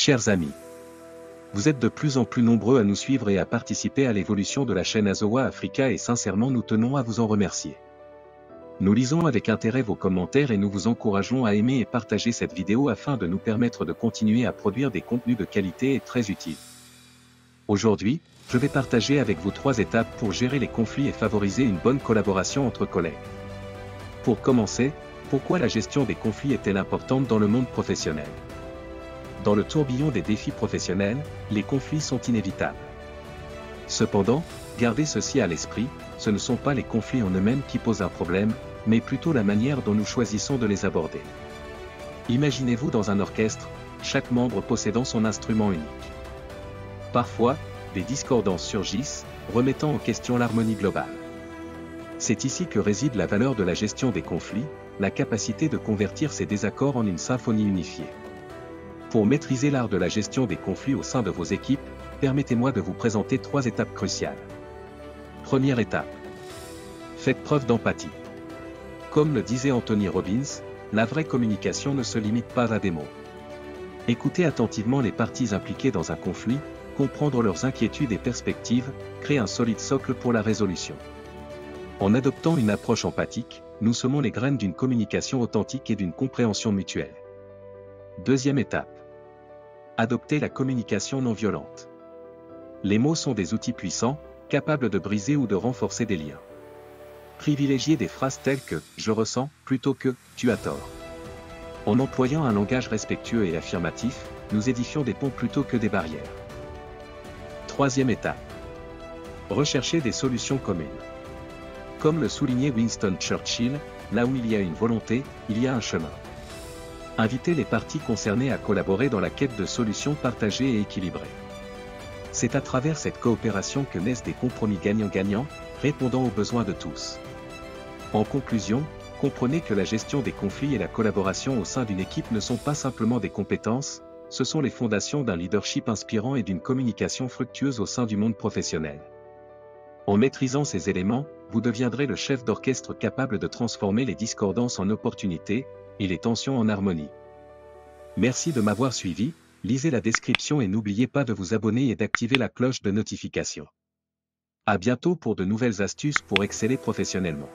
Chers amis, vous êtes de plus en plus nombreux à nous suivre et à participer à l'évolution de la chaîne Azowa Africa et sincèrement nous tenons à vous en remercier. Nous lisons avec intérêt vos commentaires et nous vous encourageons à aimer et partager cette vidéo afin de nous permettre de continuer à produire des contenus de qualité et très utiles. Aujourd'hui, je vais partager avec vous 3 étapes pour gérer les conflits et favoriser une bonne collaboration entre collègues. Pour commencer, pourquoi la gestion des conflits est-elle importante dans le monde professionnel? Dans le tourbillon des défis professionnels, les conflits sont inévitables. Cependant, gardez ceci à l'esprit, ce ne sont pas les conflits en eux-mêmes qui posent un problème, mais plutôt la manière dont nous choisissons de les aborder. Imaginez-vous dans un orchestre, chaque membre possédant son instrument unique. Parfois, des discordances surgissent, remettant en question l'harmonie globale. C'est ici que réside la valeur de la gestion des conflits, la capacité de convertir ces désaccords en une symphonie unifiée. Pour maîtriser l'art de la gestion des conflits au sein de vos équipes, permettez-moi de vous présenter 3 étapes cruciales. Première étape. Faites preuve d'empathie. Comme le disait Anthony Robbins, la vraie communication ne se limite pas à des mots. Écoutez attentivement les parties impliquées dans un conflit, comprendre leurs inquiétudes et perspectives, créer un solide socle pour la résolution. En adoptant une approche empathique, nous semons les graines d'une communication authentique et d'une compréhension mutuelle. Deuxième étape. Adoptez la communication non violente. Les mots sont des outils puissants, capables de briser ou de renforcer des liens. Privilégiez des phrases telles que « je ressens » plutôt que « tu as tort ». En employant un langage respectueux et affirmatif, nous édifions des ponts plutôt que des barrières. Troisième étape. Recherchez des solutions communes. Comme le soulignait Winston Churchill, là où il y a une volonté, il y a un chemin. Invitez les parties concernées à collaborer dans la quête de solutions partagées et équilibrées. C'est à travers cette coopération que naissent des compromis gagnant-gagnant, répondant aux besoins de tous. En conclusion, comprenez que la gestion des conflits et la collaboration au sein d'une équipe ne sont pas simplement des compétences, ce sont les fondations d'un leadership inspirant et d'une communication fructueuse au sein du monde professionnel. En maîtrisant ces éléments, vous deviendrez le chef d'orchestre capable de transformer les discordances en opportunités, et les tensions en harmonie. Merci de m'avoir suivi, lisez la description et n'oubliez pas de vous abonner et d'activer la cloche de notification. À bientôt pour de nouvelles astuces pour exceller professionnellement.